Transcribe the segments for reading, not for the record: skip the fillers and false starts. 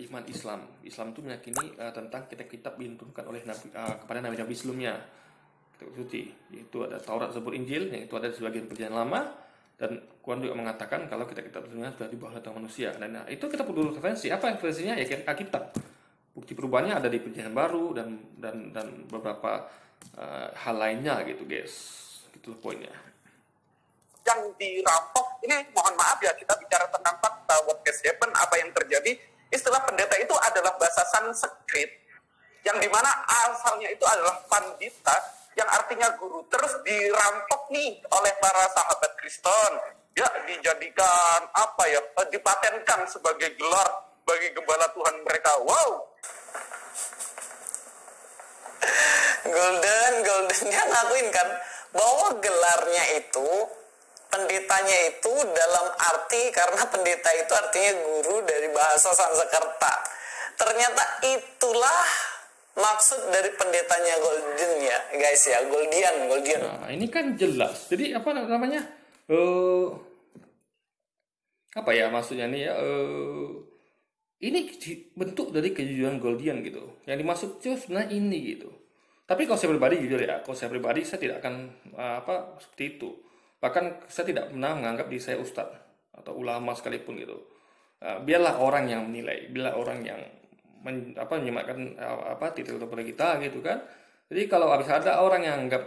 iman Islam. Islam itu meyakini tentang kitab-kitab diturunkan oleh Nabi, kepada nabi-nabi sebelumnya. Kitab suci, yaitu ada Taurat, Zabur, Injil, yang itu ada di sebagian perjanjian lama, dan Quran juga mengatakan kalau kitab-kitab sebelumnya sudah dibawa oleh manusia. Dan itu kita perlu referensi. Apa referensinya? Ya Alkitab. Bukti perubahannya ada di perjanjian baru dan beberapa hal lainnya gitu, guys. Itu poinnya. Yang dirampok, ini mohon maaf ya, kita bicara tentang fakta, what has happened, apa yang terjadi. Istilah pendeta itu adalah bahasa Sanskrit, yang dimana asalnya itu adalah pandita, yang artinya guru. Terus dirampok nih oleh para sahabat Kristen, ya dijadikan apa ya, dipatenkan sebagai gelar bagi gembala Tuhan mereka. Wow. Golden dia ngakuin kan bahwa gelarnya itu, pendetanya itu dalam arti, karena pendeta itu artinya guru dari bahasa Sanskerta. Ternyata itulah maksud dari pendetanya Golden ya guys ya, Goldian. Nah, ini kan jelas. Jadi apa namanya? Apa ya maksudnya nih ya? Ini bentuk dari kejujuran Goldian gitu. Yang dimaksud itu sebenarnya ini gitu. Tapi kalau saya pribadi jujur ya, saya tidak akan seperti itu. Bahkan saya tidak pernah menganggap diri saya ustadz atau ulama sekalipun gitu. Biarlah orang yang menilai, biarlah orang yang menyematkan titel kepada kita gitu kan. Jadi kalau habis ada orang yang anggap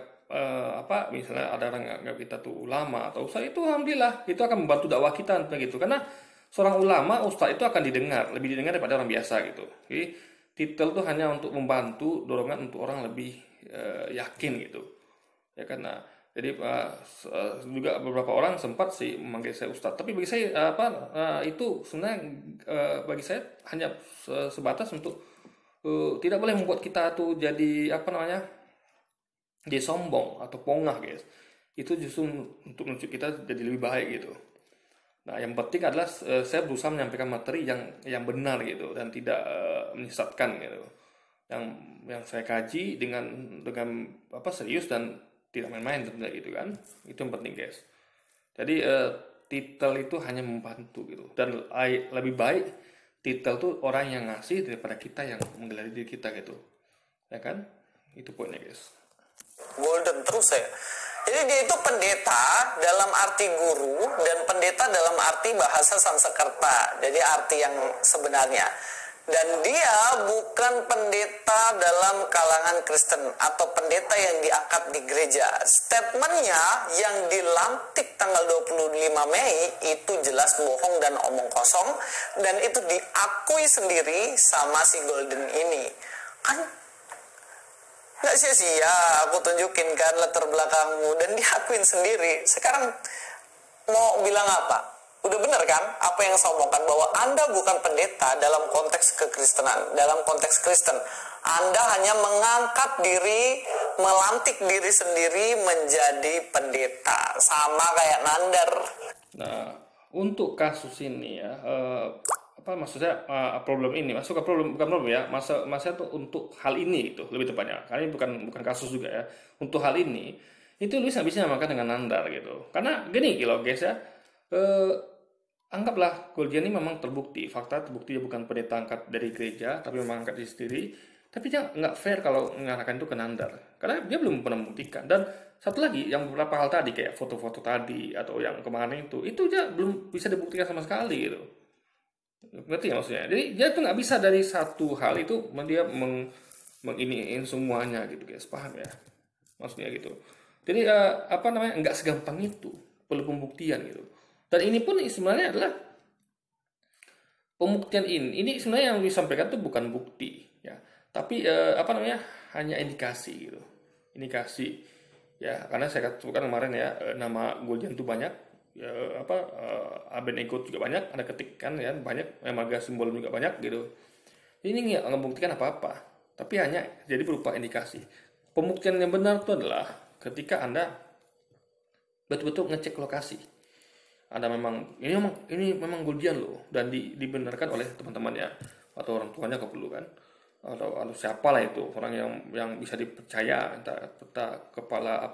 misalnya ada orang yang anggap kita tuh ulama atau ustadz, itu alhamdulillah itu akan membantu dakwah kita begitu. Karena seorang ulama, ustadz itu akan lebih didengar daripada orang biasa gitu. Jadi titel itu hanya untuk membantu dorongan untuk orang lebih yakin gitu. Ya karena jadi juga beberapa orang sempat sih memanggil saya ustadz, tapi bagi saya itu sebenarnya bagi saya hanya sebatas untuk tidak boleh membuat kita tuh jadi dia sombong atau pongah guys. Itu justru untuk menunjuk kita jadi lebih baik gitu. Nah, yang penting adalah saya berusaha menyampaikan materi yang benar gitu dan tidak menyesatkan gitu. Yang saya kaji dengan serius dan tidak main-main tentunya gitu kan. Itu yang penting guys. Jadi titel itu hanya membantu gitu. Dan lebih baik titel tuh orang yang ngasih daripada kita yang menggelari diri kita gitu. Ya kan? Itu poinnya guys. Golden terus ya. Jadi dia itu pendeta dalam arti guru dan pendeta dalam arti bahasa Sanskerta. Jadi arti yang sebenarnya. Dan dia bukan pendeta dalam kalangan Kristen atau pendeta yang diangkat di gereja. Statementnya yang dilantik tanggal 25 Mei itu jelas bohong dan omong kosong. Dan itu diakui sendiri sama si Golden ini. Kan nggak sia-sia aku tunjukin kan latar belakangmu dan diakuin sendiri. Sekarang mau bilang apa? Udah bener kan apa yang saya omongkan, bahwa Anda bukan pendeta dalam konteks kekristenan, dalam konteks Kristen. Anda hanya mengangkat diri, melantik diri sendiri menjadi pendeta, sama kayak Nandar. Nah, untuk kasus ini ya, maksudnya problem ini masuk ke bukan problem ya, masa tuh untuk hal ini itu lebih tepatnya, karena ini bukan kasus juga ya. Untuk hal ini itu lu bisa namakan dengan Nandar gitu, karena gini loh guys ya. Anggaplah Goldian ini memang terbukti, fakta terbukti dia bukan pendeta angkat dari gereja, tapi memang angkat diri sendiri. Tapi dia nggak fair kalau mengarahkan itu ke Nandar, karena dia belum pernah membuktikan. Dan satu lagi, yang beberapa hal tadi kayak foto-foto tadi atau yang kemarin itu dia belum bisa dibuktikan sama sekali gitu. Ngerti ya maksudnya? Jadi dia tuh nggak bisa dari satu hal itu dia menginiin semuanya gitu guys, paham ya? Maksudnya gitu. Jadi nggak segampang itu, perlu pembuktian gitu. Dan ini pun sebenarnya adalah pembuktian ini sebenarnya yang disampaikan itu bukan bukti ya, tapi hanya indikasi gitu. Indikasi ya, karena saya katakan kemarin ya, nama Goldian itu banyak ya, Abednego juga banyak, ada ketikkan ya banyak, marga simbol juga banyak gitu. Ini nggak membuktikan apa-apa, tapi hanya jadi berupa indikasi. Pembuktian yang benar itu adalah ketika Anda betul-betul ngecek lokasi. Anda ini memang Goldian loh, dan dibenarkan oleh teman-temannya atau orang tuanya kalau perlu kan, atau siapa lah itu orang yang bisa dipercaya, entah kepala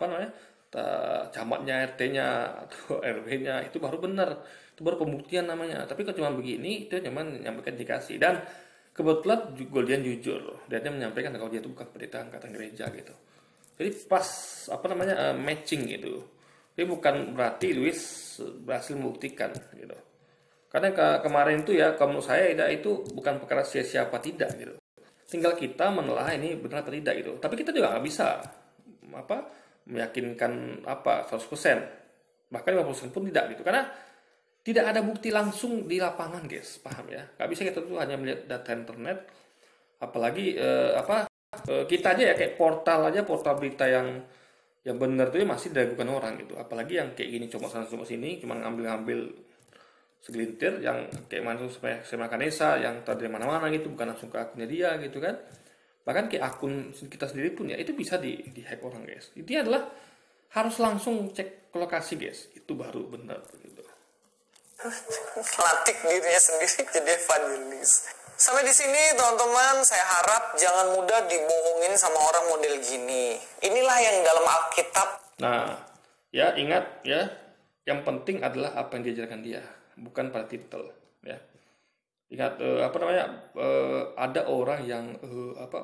camatnya, RT-nya atau RW-nya, itu baru benar, itu baru pembuktian namanya. Tapi kalau cuma begini itu cuma menyampaikan indikasi. Dan kebetulan Goldian jujur, dia menyampaikan kalau dia itu bukan pendeta angkatan gereja gitu. Jadi pas matching gitu. Jadi bukan berarti Luis berhasil membuktikan gitu. Karena kemarin itu ya, kalau menurut saya itu bukan perkara sia-sia apa tidak gitu. Tinggal kita menelaah ini benar atau tidak gitu. Tapi kita juga nggak bisa meyakinkan 100%. Bahkan 50% pun tidak gitu. Karena tidak ada bukti langsung di lapangan, guys. Paham ya? Nggak bisa kita tuh hanya melihat data internet. Apalagi kita aja ya kayak portal berita yang benar tuh masih diragukan orang gitu. Apalagi yang kayak gini cuma sana cuma sini, cuma ngambil segelintir yang kayak masuk sama Kanesa yang tadi dari mana-mana gitu, bukan langsung ke akunnya dia gitu kan. Bahkan kayak akun kita sendiri pun ya itu bisa di hack orang, guys. Intinya adalah harus langsung cek ke lokasi, guys. Itu baru benar gitu. Latih dirinya sendiri jadi evangelis. Sampai di sini teman-teman, saya harap jangan mudah dibohongin sama orang model gini. Inilah yang dalam Alkitab. Nah, ya ingat ya, yang penting adalah apa yang diajarkan dia, bukan pada titel ya. Ingat ada orang yang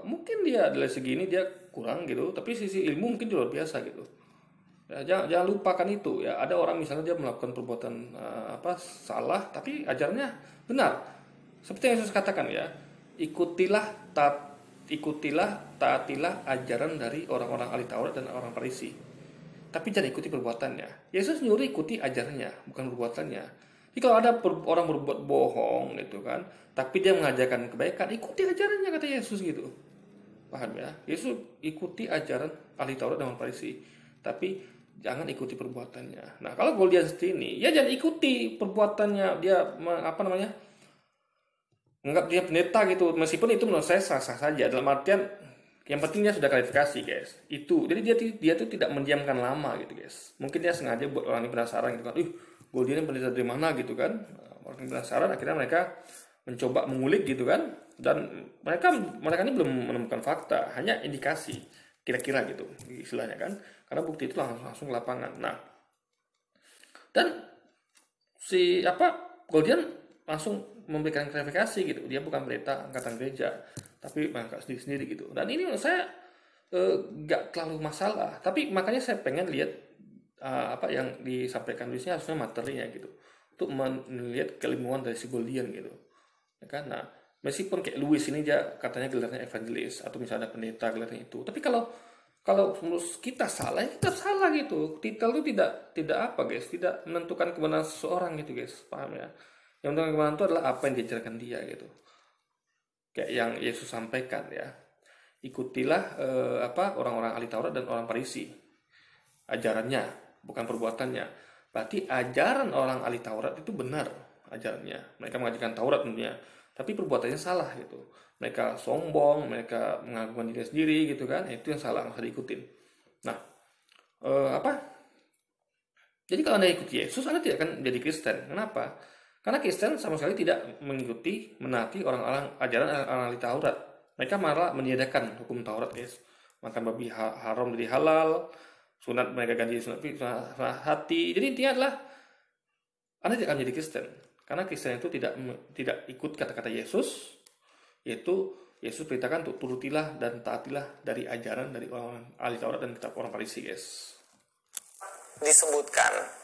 mungkin dia dari segini dia kurang gitu, tapi sisi ilmu mungkin luar biasa gitu. Ya, jangan lupakan itu ya. Ada orang misalnya dia melakukan perbuatan salah, tapi ajarnya benar. Seperti yang Yesus katakan ya, ikutilah, taatilah ajaran dari orang-orang ahli Taurat dan orang Farisi. Tapi jangan ikuti perbuatannya. Yesus nyuruh ikuti ajarannya, bukan perbuatannya. Jadi kalau ada orang berbuat bohong gitu kan, tapi dia mengajarkan kebaikan, ikuti ajarannya kata Yesus gitu. Paham ya? Yesus ikuti ajaran ahli Taurat dan orang Farisi, tapi jangan ikuti perbuatannya. Nah, kalau Goldian seperti ini, ya jangan ikuti perbuatannya. Dia menganggap dia pendeta gitu, meskipun itu menurut saya sah-sah saja. Dalam artian, yang pentingnya sudah klarifikasi, guys. Itu, jadi dia tuh tidak mendiamkan lama gitu, guys. Mungkin dia sengaja buat orang ini penasaran gitu kan. Goldian pendeta dari mana gitu kan? Orang ini penasaran, akhirnya mereka mencoba mengulik gitu kan. Dan mereka ini belum menemukan fakta, hanya indikasi kira-kira gitu istilahnya kan. Karena bukti itu langsung ke lapangan. Nah, dan Goldian langsung memberikan klarifikasi gitu. Dia bukan pendeta angkatan gereja, tapi mengangkat sendiri gitu. Dan ini menurut saya nggak terlalu masalah. Tapi makanya saya pengen lihat yang disampaikan Luisnya harusnya materinya gitu, untuk melihat keilmuan dari si Goldian gitu. Ya kan? Nah, meskipun kayak Luis ini dia katanya gelarnya evangelis atau misalnya pendeta gelarnya itu, tapi kalau menurut kita salah, ya kita salah gitu. Titel itu tidak guys, tidak menentukan kebenaran seseorang gitu, guys. Paham ya? Yang menentukan kebenaran itu adalah apa yang diajarkan dia gitu. Kayak yang Yesus sampaikan ya. Ikutilah orang-orang ahli Taurat dan orang Farisi. Ajarannya, bukan perbuatannya. Berarti ajaran orang ahli Taurat itu benar ajarannya. Mereka mengajarkan Taurat tentunya, tapi perbuatannya salah gitu. Mereka sombong, mereka mengagungkan diri sendiri gitu kan. Itu yang salah, nggak usah diikutin. Nah, jadi kalau Anda ikuti Yesus, Anda tidak akan menjadi Kristen. Kenapa? Karena Kristen sama sekali tidak mengikuti, menaati orang-orang ajaran orang ahli Taurat. Mereka malah meniadakan hukum Taurat, guys. Makan babi haram jadi halal, sunat mereka ganti sunat hati. Jadi intinya adalah Anda tidak akan menjadi Kristen. Karena Kristen itu tidak ikut kata-kata Yesus, yaitu Yesus perintahkan untuk turutilah dan taatilah dari ajaran dari orang ahli Taurat dan kitab orang Farisi, guys. Disebutkan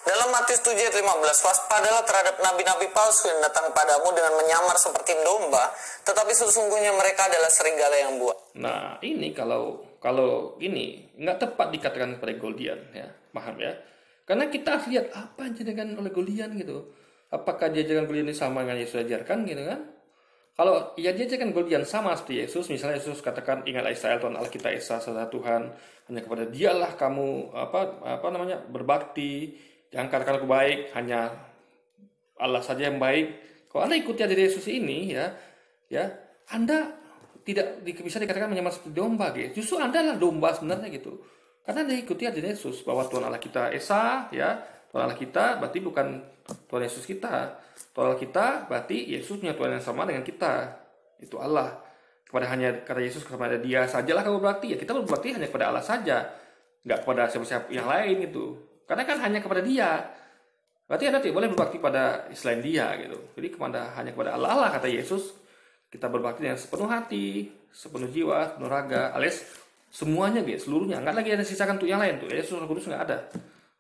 dalam Matius 7 ayat 15, waspadalah terhadap nabi-nabi palsu yang datang padamu dengan menyamar seperti domba, tetapi sesungguhnya mereka adalah serigala yang buas. Nah, ini kalau ini nggak tepat dikatakan kepada Goldian ya, paham ya? Karena kita harus lihat apa yang diajarkan oleh Goldian gitu. Apakah diajarkan Goldian ini sama dengan Yesus ajarkan gitu kan? Kalau ya diajarkan Goldian sama seperti Yesus, misalnya Yesus katakan ingatlah Israel Tuhan Allah kita Esa adalah Tuhan, hanya kepada Dialah kamu berbakti, jangan katakan aku baik, hanya Allah saja yang baik. Kalau Anda ikuti ajaran Yesus ini ya Anda tidak bisa dikatakan menyamar seperti domba gitu. Justru Anda adalah domba sebenarnya gitu. Karena Anda ikuti ajaran Yesus bahwa Tuhan Allah kita Esa ya, Tuhan Allah kita berarti bukan Tuhan Yesus kita. Tuhan Allah kita berarti Yesus punya Tuhan yang sama dengan kita. Itu Allah. Hanya kata Yesus kepada Dia sajalah kamu berbakti. Ya kita berbakti hanya kepada Allah saja, nggak kepada siapa-siapa yang lain gitu. Karena kan hanya kepada Dia. Berarti Anda tidak boleh berbakti pada selain Dia gitu. Jadi hanya kepada Allah kata Yesus. Kita berbakti dengan sepenuh hati, sepenuh jiwa, sepenuh raga, alias semuanya guys, seluruhnya. Nggak lagi ada sisakan untuk yang lain tuh. Yesus Roh Kudus nggak ada.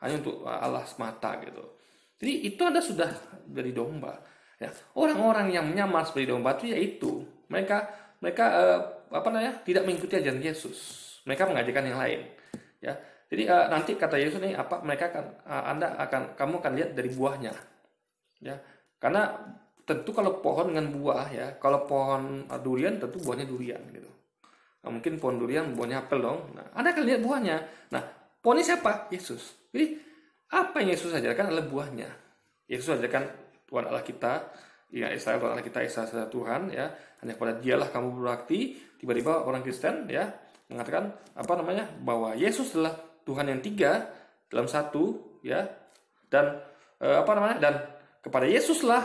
Hanya untuk Allah semata gitu. Jadi itu Anda sudah dari domba. Ya, orang-orang yang menyamar seperti domba itu yaitu mereka tidak mengikuti ajaran Yesus. Mereka mengajarkan yang lain. Ya, jadi nanti kata Yesus nih kamu akan lihat dari buahnya. Ya, karena tentu kalau pohon dengan buah ya, kalau pohon durian tentu buahnya durian gitu. Nah, mungkin pohon durian buahnya apel dong. Nah, Anda akan lihat buahnya. Nah, pohonnya siapa? Yesus. Jadi apa yang Yesus ajarkan adalah buahnya. Yesus ajarkan Tuhan Allah kita, ya Israel Tuhan Allah kita, Esa Tuhan ya. Hanya kepada Dialah kamu berbakti. Tiba-tiba orang Kristen ya mengatakan bahwa Yesus adalah Tuhan yang tiga dalam satu ya, dan dan kepada Yesuslah.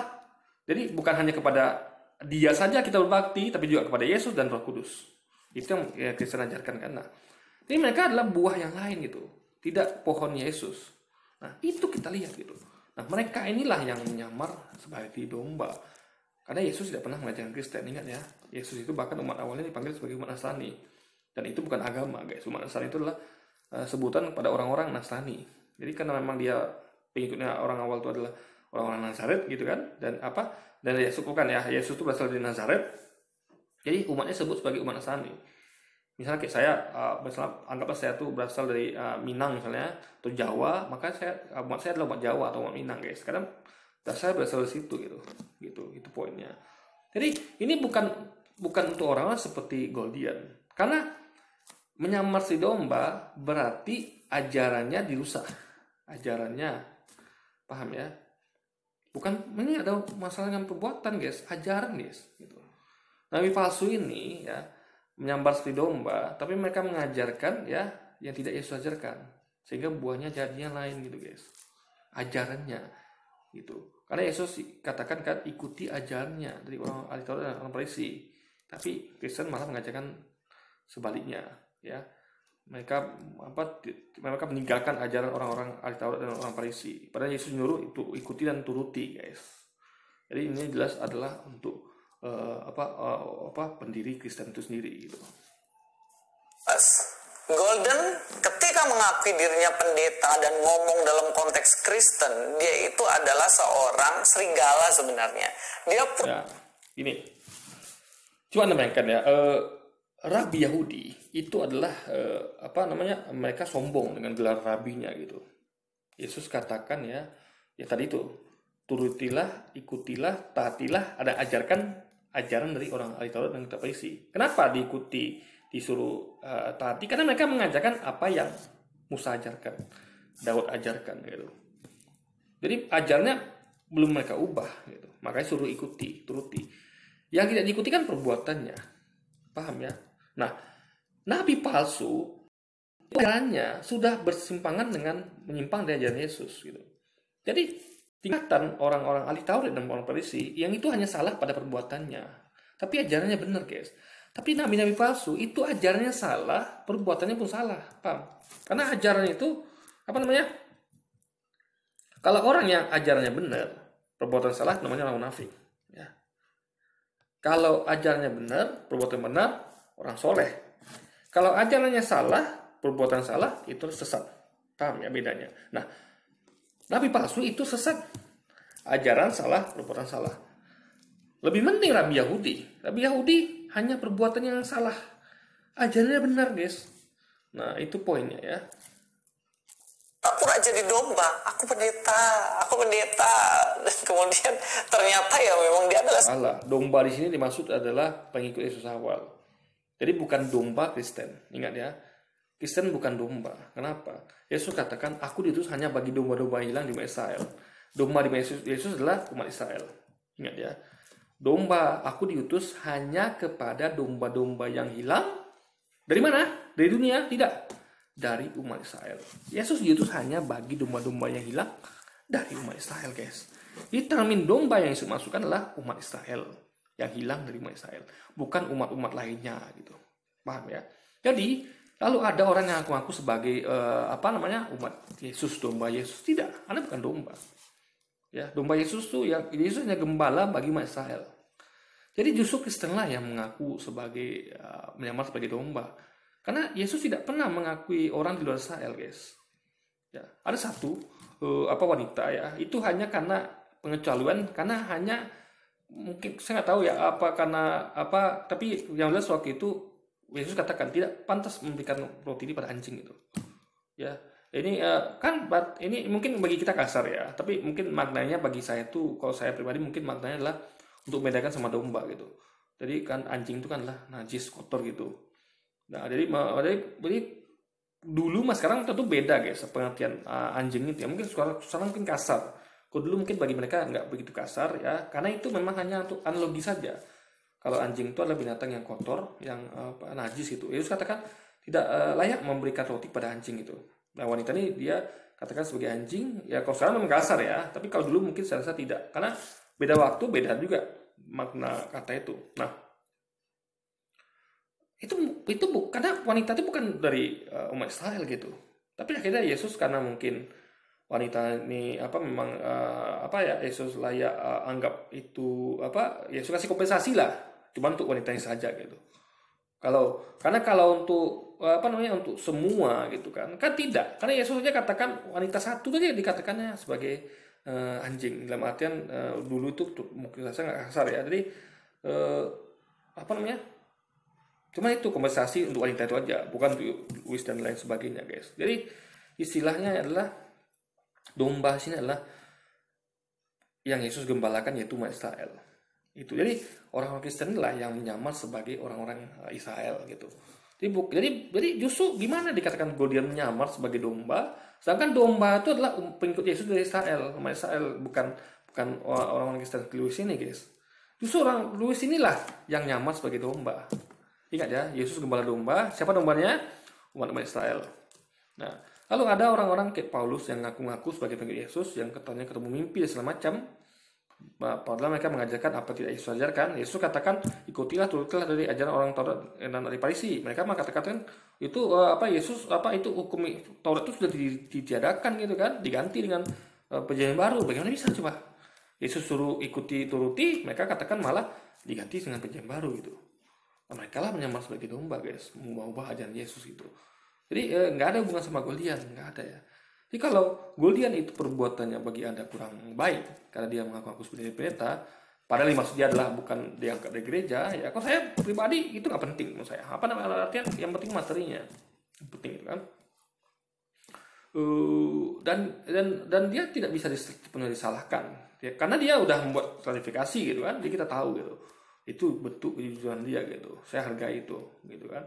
Jadi bukan hanya kepada Dia saja kita berbakti, tapi juga kepada Yesus dan Roh Kudus. Itu yang ya, Kristen ajarkan kan. Nah, jadi mereka adalah buah yang lain gitu, tidak pohon Yesus. Nah, itu kita lihat gitu. Nah, mereka inilah yang menyamar sebagai domba. Karena Yesus tidak pernah mengajarkan Kristen, ingat ya. Yesus itu bahkan umat awalnya dipanggil sebagai umat Nasrani. Dan itu bukan agama, guys. Umat Nasrani itu adalah sebutan pada orang-orang Nasrani. Jadi karena memang dia pengikutnya orang awal itu adalah orang-orang Nazaret gitu kan. Dan Yesus bukan ya. Yesus itu berasal dari Nazaret. Jadi umatnya sebut sebagai umat Nasrani. Misalnya kayak saya, anggaplah saya tuh berasal dari Minang misalnya, atau Jawa, maka umat saya adalah umat Jawa atau umat Minang guys. Karena saya berasal dari situ gitu, itu poinnya. Jadi ini bukan untuk orang-orang seperti Goldian, karena menyamar si domba berarti ajarannya dirusak, ajarannya, paham ya? Bukan, ini ada masalah dengan perbuatan guys, ajaran guys. Gitu. Nabi palsu ini ya menyambar seperti domba, tapi mereka mengajarkan ya yang tidak Yesus ajarkan, sehingga buahnya jadinya lain gitu guys, ajarannya gitu. Karena Yesus katakan kan ikuti ajarannya dari orang ahli Taurat dan orang Farisi, tapi Kristen malah mengajarkan sebaliknya ya. Mereka meninggalkan ajaran orang-orang ahli Taurat dan orang Farisi, padahal Yesus nyuruh itu ikuti dan turuti guys. Jadi ini jelas adalah untuk pendiri Kristen itu sendiri gitu. Pas Golden ketika mengakui dirinya pendeta dan ngomong dalam konteks Kristen, dia itu adalah seorang serigala sebenarnya. Dia ini cuma bayangkan ya, Rabi Yahudi itu adalah mereka sombong dengan gelar rabinya gitu. Yesus katakan ya tadi itu, turutilah, ikutilah, taatilah, ada ajaran dari orang ahli Taurat dan kitab Farisi. Kenapa disuruh taati? Karena mereka mengajarkan apa yang Musa ajarkan, Daud ajarkan gitu. Jadi ajarnya belum mereka ubah gitu. Makanya suruh ikuti, turuti. Yang tidak diikuti kan perbuatannya. Paham ya? Nah, nabi palsu ajarannya sudah bersimpangan dengan menyimpang dari ajaran Yesus gitu. Jadi tingkatan orang-orang ahli Taurat dan orang Farisi yang itu hanya salah pada perbuatannya, tapi ajarannya benar guys. Tapi nabi-nabi palsu itu ajarannya salah, perbuatannya pun salah, paham? Karena ajaran itu kalau orang yang ajarannya benar, perbuatan salah, namanya orang munafik. Ya. Kalau ajarannya benar, perbuatan benar, orang soleh. Kalau ajarannya salah, perbuatan salah, itu sesat. Paham ya bedanya? Nah, nabi palsu itu sesat. Ajaran salah, perbuatan salah. Lebih penting Rabi Yahudi. Rabi Yahudi hanya perbuatan yang salah. Ajarannya benar, guys. Nah, itu poinnya ya. Aku raja di domba, aku pendeta. Dan kemudian ternyata ya memang dia adalah salah. Domba di sini dimaksud adalah pengikut Yesus awal. Jadi bukan domba Kristen. Ingat ya. Kristen bukan domba. Kenapa? Yesus katakan, aku diutus hanya bagi domba-domba hilang di Israel. Domba di Yesus adalah umat Israel. Ingat ya. Domba, aku diutus hanya kepada domba-domba yang hilang. Dari mana? Dari dunia? Tidak. Dari umat Israel. Yesus diutus hanya bagi domba-domba yang hilang dari umat Israel, guys. Jadi termin domba yang Yesus masukkan adalah umat Israel yang hilang dari umat Israel, bukan umat-umat lainnya gitu. Paham ya? Jadi lalu ada orang yang aku sebagai umat Yesus, domba Yesus. Tidak, Anda bukan domba. Ya, domba Yesus tuh yang Yesus hanya gembala bagi umat Israel. Jadi justru Kristen lah yang mengaku sebagai menyamar sebagai domba. Karena Yesus tidak pernah mengakui orang di luar Israel, guys. Ya, ada satu wanita ya, itu hanya karena pengecualian, karena hanya mungkin saya nggak tahu ya apa karena apa, tapi yang jelas waktu itu Yesus katakan tidak pantas memberikan roti ini pada anjing itu. Ya, ini ini mungkin bagi kita kasar ya, tapi mungkin maknanya bagi saya tuh, kalau saya pribadi mungkin maknanya adalah untuk membedakan sama domba gitu. Jadi kan anjing itu kan lah najis, kotor gitu. Nah, jadi dulu mas sekarang tentu beda guys pengertian anjing itu ya, mungkin sekarang mungkin kasar. Kalau dulu mungkin bagi mereka nggak begitu kasar ya, karena itu memang hanya untuk analogi saja. Kalau anjing itu adalah binatang yang kotor, yang najis gitu. Yesus katakan tidak layak memberikan roti pada anjing itu. Nah, wanita ini dia katakan sebagai anjing ya, kalau sekarang memang kasar ya, tapi kalau dulu mungkin saya rasa tidak, karena beda waktu, beda juga makna kata itu. Nah, itu karena wanita itu bukan dari umat Israel gitu, tapi akhirnya Yesus karena mungkin wanita ini memang Yesus layak anggap itu Yesus kasih kompensasi lah, cuma untuk wanita ini saja gitu. Karena kalau untuk untuk semua gitu kan tidak, karena Yesus saja katakan wanita satu saja dikatakannya sebagai anjing, dalam artian dulu itu mungkin saya nggak kasar ya, jadi cuma itu kompensasi untuk wanita itu aja, bukan untuk Luis dan lain sebagainya guys. Jadi istilahnya adalah domba sini adalah yang Yesus gembalakan, yaitu umat Israel. Itu jadi orang-orang Kristen lah yang menyamar sebagai orang-orang Israel gitu. Jadi justru gimana dikatakan dia menyamar sebagai domba, sedangkan domba itu adalah pengikut Yesus dari Israel, umat Israel, bukan orang-orang Kristen Luis ini guys. Justru orang Luis inilah yang nyamar sebagai domba. Ingat ya, Yesus gembala domba. Siapa dombanya? Umat Israel. Nah, lalu ada orang-orang kayak Paulus yang ngaku-ngaku sebagai pengikut Yesus, yang katanya ketemu mimpi dan segala macam. Padahal mereka mengajarkan apa tidak Yesus ajarkan. Yesus katakan, ikutilah, turutilah dari ajaran orang Taurat dan dari Farisi. Mereka mengatakan itu Yesus itu hukum Taurat itu sudah ditiadakan gitu kan, diganti dengan perjanjian baru. Bagaimana bisa coba? Yesus suruh ikuti, turuti, mereka katakan malah diganti dengan perjanjian baru gitu. Mereka lah menyamar sebagai domba guys, mengubah ajaran Yesus itu. Jadi nggak ada hubungan sama Guldian, nggak ada ya. Jadi kalau Guldian itu perbuatannya bagi Anda kurang baik karena dia mengaku sebagai pendeta, padahal maksud dia adalah bukan diangkat dari gereja, ya kalau saya pribadi itu nggak penting menurut saya. Artinya yang penting materinya, yang penting itu kan. Dan dia tidak bisa sepenuhnya disalahkan, ya, karena dia udah membuat klarifikasi gitu kan, jadi kita tahu gitu. Itu bentuk kejujuran dia gitu, saya hargai itu gitu kan.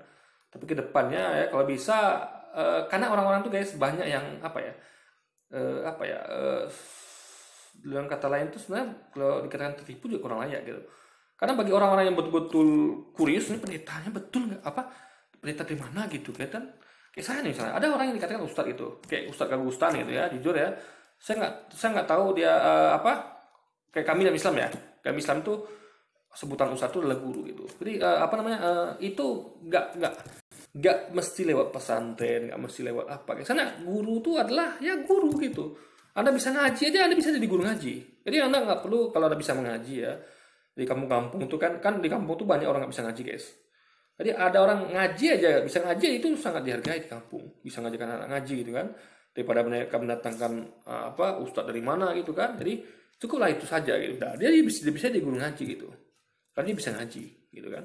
Tapi kedepannya ya kalau bisa karena orang-orang tuh guys banyak yang dalam kata lain tuh sebenarnya kalau dikatakan tertipu juga kurang layak gitu. Karena bagi orang-orang yang betul-betul kurius, ini pendetanya betul nggak, pendeta dari mana gitu kan. Kayak saya nih misalnya, ada orang yang dikatakan ustadz itu, kayak Ustadz Kagustan gitu ya, jujur ya, saya nggak tahu dia kayak kami dalam Islam ya, kami Islam tuh sebutan ustadz itu adalah guru gitu. Jadi itu nggak mesti lewat pesantren, nggak mesti lewat apa. Karena guru itu adalah ya guru gitu. Anda bisa ngaji aja, Anda bisa jadi guru ngaji. Jadi Anda nggak perlu, kalau Anda bisa mengaji ya, di kampung-kampung itu kan di kampung tuh banyak orang nggak bisa ngaji guys. Jadi ada orang ngaji aja bisa ngaji, itu sangat dihargai di kampung. Bisa ngajarkan anak ngaji gitu kan, daripada mereka mendatangkan ustadz dari mana gitu kan. Jadi cukuplah itu saja gitu. Nah, dia bisa jadi guru ngaji gitu. Karena dia bisa ngaji gitu kan.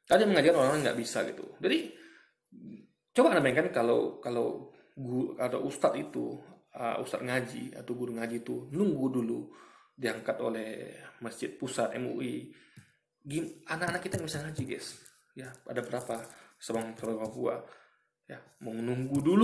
Ada yang mengajar orang-orang nggak bisa gitu. Jadi coba Anda bayangkan kalau ustadz itu ustadz ngaji atau guru ngaji itu nunggu dulu diangkat oleh Masjid Pusat MUI. Anak-anak kita nggak bisa ngaji guys. Ya ada berapa Sabang Papua ya mau nunggu dulu.